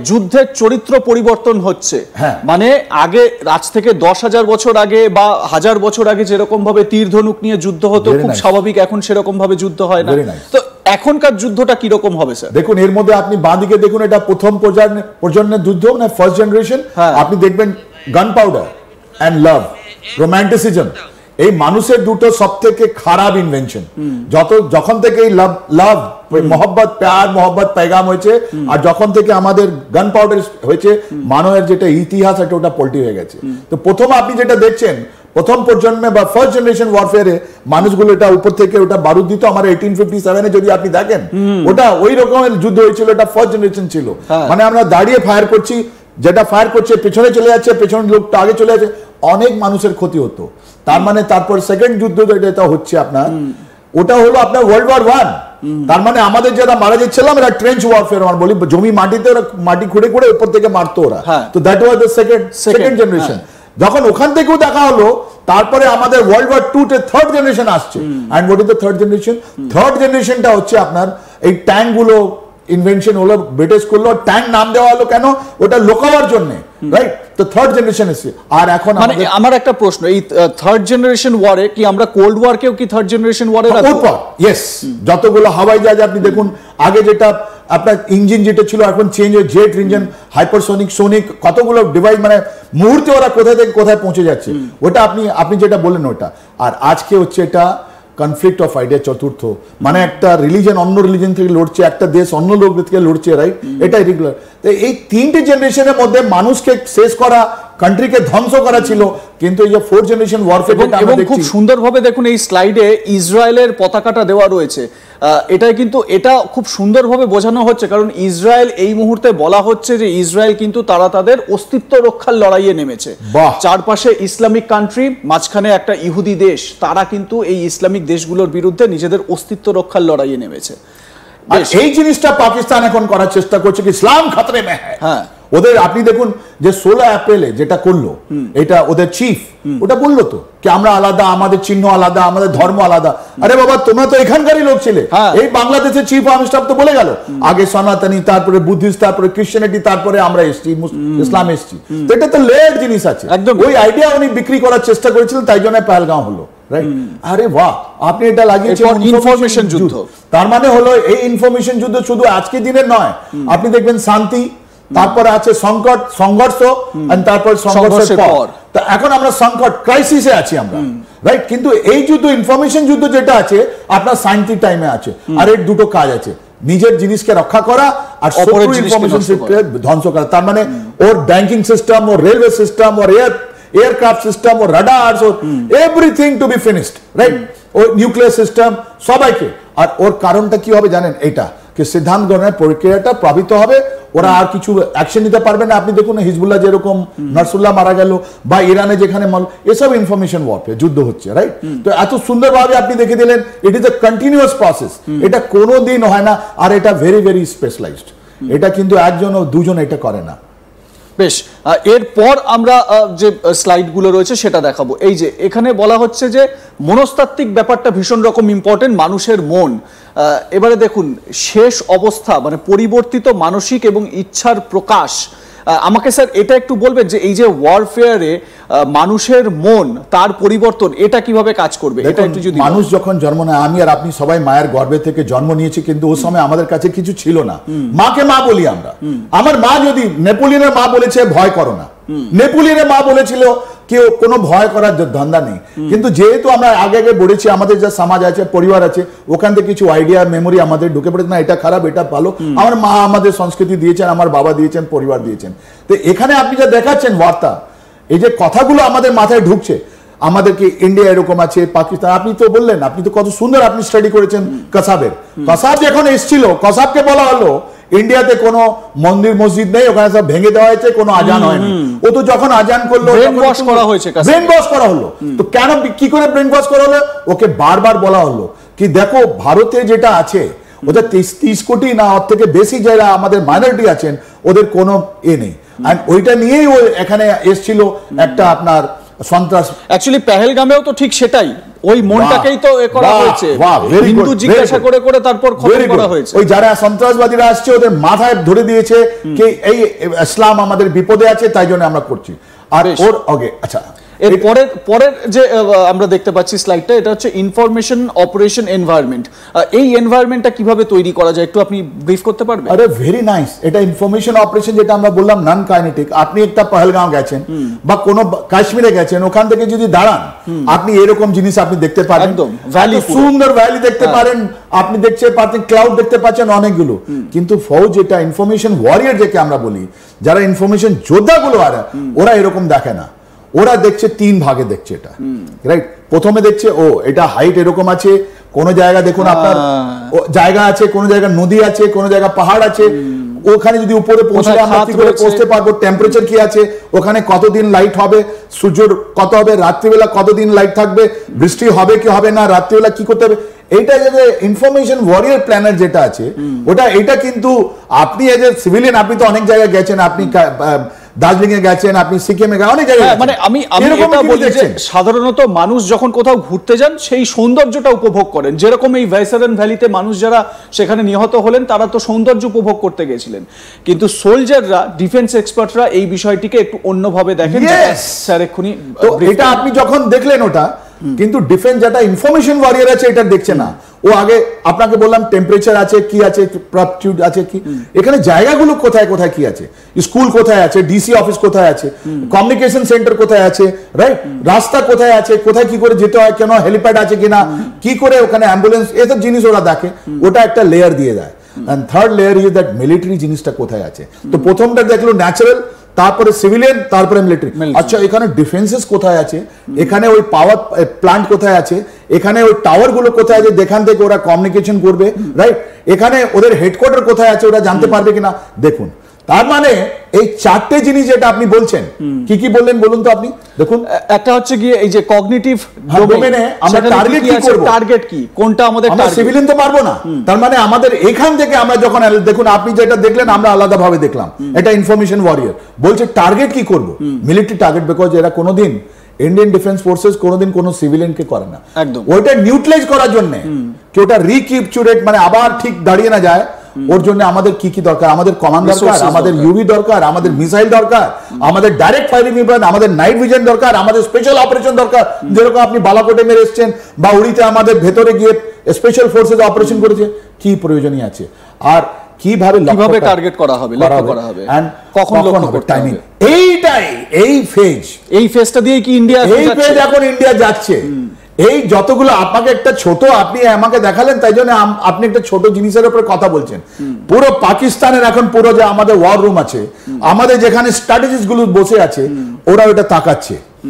যুদ্ধের চরিত্র পরিবর্তন হচ্ছে, মানে আগে আজ থেকে 10,000 বছর আগে বা 1000 বছর আগে যেরকম ভাবে তীর ধনুক নিয়ে যুদ্ধ হতো খুব স্বাভাবিক, এখন সেরকম ভাবে যুদ্ধ হয় না। তো এখনকার যুদ্ধটা কি রকম হবে স্যার? দেখুন এর মধ্যে আপনি বাঁদিকে দেখুন, এটা প্রথম প্রজন্মের যুদ্ধ, মানে ফার্স্ট জেনারেশন। আপনি দেখবেন গান পাউডার এন্ড লাভ, রোমান্টিসিজম, এই মানুষের দুটো সবথেকে খারাপ ইনভেনশন। যখন থেকে এই লাভ মোহব্বত, প্যার মোহব্বত পেগাম হয়েছে, আর যখন থেকে আমাদের গান পাউডার হয়েছে, মানবের যেটা ইতিহাস আছে ওটা পল্টি হয়ে গেছে। তো প্রথম আপনি যেটা দেখছেন প্রথম প্রজন্মে বা ফার্স্ট জেনারেশন ওয়ারফেয়ারে মানুষগুলো এটা উপর থেকে ওটা বারুদ দিত। আমার 1857 যদি আপনি দেখেন ওটা ওই রকমের যুদ্ধ হয়েছিল, এটা ফার্স্ট জেনারেশন ছিল। মানে আমরা দাঁড়িয়ে ফায়ার করছি, যেটা ফায়ার করছে পেছনে চলে যাচ্ছে, পেছনের লোকটা আগে চলে যাচ্ছে, অনেক মানুষের ক্ষতি হতো। তার মানে তারপর সেকেন্ড যুদ্ধ যেটা হচ্ছে আপনার, ওটা হলো আপনার ওয়ার্ল্ড ওয়ার 1। তার মানে আমাদের যারা মারা যাচ্ছিলাম এরা ট্রেঞ্চ ওয়ারফেয়ার, আমরা বলি জমি মাটিতে ওরা মাটি খুঁড়ে খুঁড়ে উপর থেকে মারতো ওরা। তো that was the second generation. যখন ওখান থেকেও দেখা হলো, তারপরে আমাদের ওয়ার্ল্ড ওয়ার 2 তে থার্ড জেনারেশন আসছে। And what is the third generation? Third জেনারেশনটা হচ্ছে আপনার এই ট্যাঙ্ক গুলো ইনভেনশন হলো, ব্রিটিশ করলো। ট্যাঙ্ক নাম দেওয়া হলো কেন? ওটা লোকাবার জন্য, রাইট? তো থার্ড জেনারেশন এসে। আর এখন মানে আমার একটা প্রশ্ন, এই থার্ড জেনারেশন ওয়ারে কি আমরা কোল্ড ওয়ার কেও কি থার্ড জেনারেশন ওয়ারে রাখবো? ইয়েস, যতগুলো হাওয়াই জাহাজ আপনি দেখুন, আগে যেটা আপনার ইঞ্জিন যেটা ছিল এখন চেঞ্জ হয়ে জেট ইঞ্জিন, হাইপারসোনিক, সোনিক, কতগুলো ডিভাইস, মানে মুহূর্তে ওরা কোথায় থেকে কোথায় পৌঁছে যাচ্ছে। ওটা আপনি যেটা বললেন ওটা। আর আজকে হচ্ছে এটা কনফ্লিক্ট অফ আইডিয়া চতুর্থ, মানে একটা রিলিজন অন্য রিলিজন থেকে লড়ছে, একটা দেশ অন্য লোক থেকে লড়ছে, রাইট? এটাই রেগুলার। তো এই তিনটে জেনারেশনের মধ্যে মানুষকে শেষ করা, কান্ট্রিকে ধ্বংস করা ছিল। কিন্তু এই যে ফোর্থ জেনারেশন ওয়ারফেয়ার, এবং খুব সুন্দরভাবে দেখুন এই স্লাইডে ইসরায়েলের পতাকাটা দেওয়া রয়েছে। এটাই কিন্তু এটা খুব সুন্দরভাবে বোঝানো হচ্ছে, কারণ ইসরায়েল এই মুহূর্তে বলা হচ্ছে যে ইসরায়েল কিন্তু তারা তাদের অস্তিত্ব রক্ষার লড়াইয়ে নেমেছে। চারপাশে ইসলামিক কান্ট্রি, মাঝখানে একটা ইহুদি দেশ, তারা কিন্তু এই ইসলামিক দেশগুলোর বিরুদ্ধে নিজেদের অস্তিত্ব রক্ষার লড়াইয়ে নেমেছে। এই জিনিসটা পাকিস্তান এখন করার চেষ্টা করছে কি ইসলাম খতরে মে হ্যাঁ। ওদের আপনি দেখুন যে 16 এপ্রিলে যেটা করলো, এটা ওদের চিফ ওটা বললো তো কি আমরা আলাদা, আমাদের চিহ্ন আলাদা, আমাদের ধর্ম আলাদা। আরে বাবা, তোমরা তো এখানকারই লোক ছিলে। এই বাংলাদেশের চিফ আর্মিস্টাফ তো বলে গেল, আগে সনাতনী, তারপরে বুদ্ধিস্ট, তারপরে ক্রিশ্চিয়ানিটি, তারপরে আমরা এসছি, ইসলাম এসছি। তো এটা তো লেয়ার জিনিস আছে। ওই আইডিয়া উনি বিক্রি করার চেষ্টা করেছিলেন, তাই জন্য পহেলগাঁও হলো, রাইট? আরে বাহ, আপনি এটা লাগিয়েছেন ইনফরমেশন যুদ্ধ। তার মানে হলো এই ইনফরমেশন যুদ্ধ শুধু আজকে দিনের নয়, আপনি দেখবেন শান্তি, তারপরে আছে সংকট, সংঘর্ষ, তারপর সংঘর্ষের পর। তো এখন আমরা সংকট, ক্রাইসিসে আছি আমরা, রাইট? কিন্তু এই যুদ্ধ, ইনফরমেশন যুদ্ধ যেটা আছে আপনার শান্তির টাইমে আছে। আর এর দুটো কাজ আছে, নিজের জিনিসকে রক্ষা করা আর শত্রুর ইনফরমেশন সিস্টেম ধ্বংস করা। তার মানে ওর ব্যাংকিং সিস্টেম, ওর রেলওয়ে সিস্টেম, ওর এয়ারক্রাফট সিস্টেম, ওর রাডার্স, ওর everything to be finished, right? ওর নিউক্লিয়ার সিস্টেম, সবাইকে। আর ওর কারণটা কি হবে জানেন? এটা কি সিদ্ধান্ত গ্রহণের প্রক্রিয়াটা প্রভাবিত হবে, ওরা আর কিছু অ্যাকশন নিতে পারবে না। আপনি দেখুন হিজবুল্লাহ যেরকম নাসরুল্লাহ মারা গেল, বা ইরানে যেখানে এসব ইনফরমেশন ওয়ারফেয়ার যুদ্ধ হচ্ছে, রাইট? তো এত সুন্দরভাবে আপনি দেখে দিলেন, it is a continuous process, এটা কোনো দিন হয় না। আর এটা ভেরি ভেরি স্পেশালাইজড, এটা কিন্তু একজন ও দুজন এটা করে না। বেশ, এরপর আমরা যে স্লাইডগুলো রয়েছে সেটা দেখাবো। এই যে এখানে বলা হচ্ছে যে মনস্তাত্ত্বিক ব্যাপারটা ভীষণ রকম ইম্পর্টেন্ট, মানুষের মন। এবারে দেখুন শেষ অবস্থা, মানে পরিবর্তিত মানসিক এবং ইচ্ছার প্রকাশ। আমাকে স্যার এটা একটু বলবেন যে এই যে ওয়ারফেয়ারে মানুষের মন, তার পরিবর্তন, এটা কিভাবে কাজ করবে? এটা একটু যদি মানুষ যখন জন্ম নেয়, আমি আর আপনি সবাই মায়ের গর্ভে থেকে জন্ম নিয়েছি, কিন্তু ওই সময় আমাদের কাছে কিছু ছিল না। মাকে মা বলি আমরা। আমার মা যদি নেপোলিয়নের মা বলেছে ভয় করো না, নেপোলিয়নের মা বলেছিল কেউ কোনো ভয় করার ধান্দা নেই। কিন্তু যেহেতু আমরা আগে আগে বলেছি, আমাদের যা সমাজ আছে, পরিবার আছে, ওখান থেকে কিছু আইডিয়া, মেমোরি আমাদের ঢুকে পড়েছে, না এটা খারাপ, এটা ভালো। আমার মা আমাদের সংস্কৃতি দিয়েছেন, আমার বাবা দিয়েছেন, পরিবার দিয়েছেন। তো এখানে আপনি যা দেখাচ্ছেন বার্তা, এই যে কথাগুলো আমাদের মাথায় ঢুকছে, আমাদেরকে ইন্ডিয়া এরকম আছে, পাকিস্তান, আপনি তো বললেন, আপনি তো কত সুন্দর আপনি স্টাডি করেছেন কসাবের। কসাব যখন এসেছিল, কসাবকে বলা হলো ইন্ডিয়াতে কোনো মন্দির মসজিদ নেই, ওখানে সব ভেঙে দেওয়া হয়েছে, কোনো আজান হয়নি। ও তো যখন আজান করলো, ব্রেন ওয়াশ করা হয়েছে, ব্রেন ওয়াশ করা হলো। তো কেন, কি করে ব্রেন ওয়াশ করা হলো? ওকে বারবার বলা হলো কি দেখো ভারতে যেটা আছে, ওদের 30 কোটি না ওর থেকে বেশি যারা আমাদের মাইনরিটি আছেন, ওদের কোনো নেই। আর ওইটা নিয়েই ও এখানে এসেছিল একটা আপনার সন্ত্রাস। অ্যাকচুয়ালি পেহেলগামেও তো ঠিক সেটাই, ওই মনটাকেই তো এ করা হয়েছে, হিন্দু জিজ্ঞাসা করে করে তারপর খতম করা হয়েছে। ওই যারা সন্ত্রাসবাদীরা আসছে ওদের মাথায় ধরে দিয়েছে যে এই ইসলাম আমাদের বিপদে আছে, তাই জন্য আমরা করছি। আর ওর ওকে আচ্ছা, এর পরের যে আমরা দেখতে পাচ্ছি স্লাইডটা, এটা হচ্ছে ইনফরমেশন অপারেশন এনভায়রনমেন্ট। এই এনভায়রনমেন্টটা কিভাবে তৈরি করা যায় একটু আপনি ব্রিফ করতে পারবেন? আরে ভেরি নাইস। এটা ইনফরমেশন অপারেশন যেটা আমরা বললাম নন কাইনেটিক। আপনি একটা পহেলগাঁও গেছেন বা কোনো কাশ্মীরে গেছেন, ওখান থেকে যদি দাঁড়ান আপনি এরকম জিনিস আপনি দেখতে পারেন, একদম ভ্যালি, সুন্দর ভ্যালি দেখতে পারেন, আপনি দেখতে পাচ্ছেন ক্লাউড দেখতে পাচ্ছেন অনেকগুলো। কিন্তু ফৌজ এটা ইনফরমেশন ওয়ারিয়ার যাকে আমরা বলি, যারা ইনফরমেশন যোদ্ধাগুলো আর ওরা এরকম দেখে না, ওরা দেখছে 3 ভাগে দেখছে এটা, রাইট? প্রথমে দেখছে ও এটা হাইট এরকম আছে, কোন জায়গা দেখুন আপনার জায়গা আছে, কোন জায়গা নদী আছে, কোন জায়গা পাহাড় আছে, ওখানে যদি উপরে পৌঁছলে আমরা কি করে পৌঁছতে পারবো, টেম্পারেচার কি আছে, ওখানে কতদিন লাইট হবে, সূর্যের কত হবে, রাত্রিবেলা কতদিন লাইট থাকবে, বৃষ্টি হবে কি হবে না, রাত্রিবেলা কি করতে হবে। এইটা যে ইনফরমেশন ওয়ারিয়ার প্ল্যানার যেটা আছে ওটা, এটা কিন্তু আপনি এজ এ সিভিলিয়ান আপনি তো অনেক জায়গায় গেছেন, আপনি দার্জিলিং এ গেছেন, আপনি সিকিমে গেছেন, অনেক জায়গায়। মানে আমি এটা বলি যে সাধারণত মানুষ যখন কোথাও ঘুরতে যান সেই সৌন্দর্যটা উপভোগ করেন। যেরকম এই ভাইসারেন ভ্যালিতে মানুষ যারা সেখানে নিহত হলেন তারা তো সৌন্দর্য উপভোগ করতে গেছিলেন, কিন্তু সোলজাররা, ডিফেন্স এক্সপার্টরা এই বিষয়টিকে একটু অন্যভাবে দেখেন। স্যার এক্ষুনি তো এটা আপনি যখন দেখলেন ওটা, কিন্তু ডিফেন্স যেটা ইনফরমেশন ওয়ারিয়ার আছে এটা দেখছে না। ও আগে আপনাকে বললাম টেম্পারেচার আছে, কি আছে, প্রপটিউড আছে, কি এখানে জায়গাগুলো কোথায় কোথায় কি আছে, স্কুল কোথায় আছে, ডিসি অফিস কোথায় আছে, কমিউনিকেশন সেন্টার কোথায় আছে, রাইট, রাস্তা কোথায় আছে, কোথায় কি করে যেতে হয়, কেন হেলিপ্যাড আছে কিনা, কি করে ওখানে অ্যাম্বুলেন্স, এসব জিনিস ওরা দেখে। ওটা একটা লেয়ার দিয়ে দেয়। And third layer is that military জিনিসটা কোথায় আছে। তো প্রথমটা দেখলো ন্যাচারাল, তারপরে সিভিলিয়ান, তারপরে মিলিটারি। আচ্ছা এখানে ডিফেন্সেস কোথায় আছে, এখানে ওই পাওয়ার প্ল্যান্ট কোথায় আছে, এখানে ওই টাওয়ার গুলো কোথায় আছে যেখান থেকে ওরা কমিউনিকেশন করবে, রাইট, এখানে ওদের হেডকোয়ার্টার কোথায় আছে ওরা জানতে পারবে কিনা। দেখুন তার মানে এই 4টে জিনিস যেটা আপনি বলছেন, কি কি বললেন বলুন তো আপনি। দেখুন একটা হচ্ছে গিয়ে এই যে কগনিটিভ ডোমেনে আমরা টার্গেট কি করব, টার্গেট কি, কোনটা আমাদের টার্গেট, আমরা সিভিলিয়ান তো পারবো না। তার মানে আমাদের এখান থেকে আমরা যখন দেখুন আপনি যেটা দেখলেন আমরা আলাদা ভাবে দেখলাম, এটা ইনফরমেশন ওয়ারিয়ার বলছে টার্গেট কি করব, মিলিটারি টার্গেট, বিকজ এরা কোনোদিন ইন্ডিয়ান ডিফেন্স ফোর্সেস কোনোদিন কোনো সিভিলিয়ানকে করে না, একদম ওইটা নিউট্রালাইজ করার জন্য, কি ওটা রিক্যাপচুরেট মানে আবার ঠিক দাঁড়িয়ে না যায়। ওর জন্য আমাদের কি কি দরকার, আমাদের কমান্ড দরকার, আমাদের ইউভি দরকার, আমাদের মিসাইল দরকার, আমাদের ডাইরেক্ট ফায়ারিং ওয়েপন, আমাদের নাইট ভিশন দরকার, আমাদের স্পেশাল অপারেশন দরকার। যেরকম আপনি বালাকোটে মেরে এসেছেন বা উড়িতে আমাদের ভেতরে গিয়ে স্পেশাল ফোর্সেস অপারেশন করেছে, কি প্রয়োজনই আছে, আর কিভাবে টার্গেট করা হবে, লক্ষ্য করা হবে, এন্ড কখন লক্ষ্য করতে হবে। এইটাই এই ফেজটা দিয়ে কি ইন্ডিয়া, এই ফেজ এখন ইন্ডিয়া যাচ্ছে। এই যতগুলো আপনাকে একটা ছোট আপনি আমাকে দেখালেন, তাই জন্য আপনি একটা ছোট জিনিসের উপরে কথা বলছেন। পুরো পাকিস্তানের এখন পুরো যে আমাদের ওয়ার রুম আছে, আমাদের যেখানে স্ট্র্যাটেজিস গুলো বসে আছে, ওরা ওটা তাকাচ্ছে।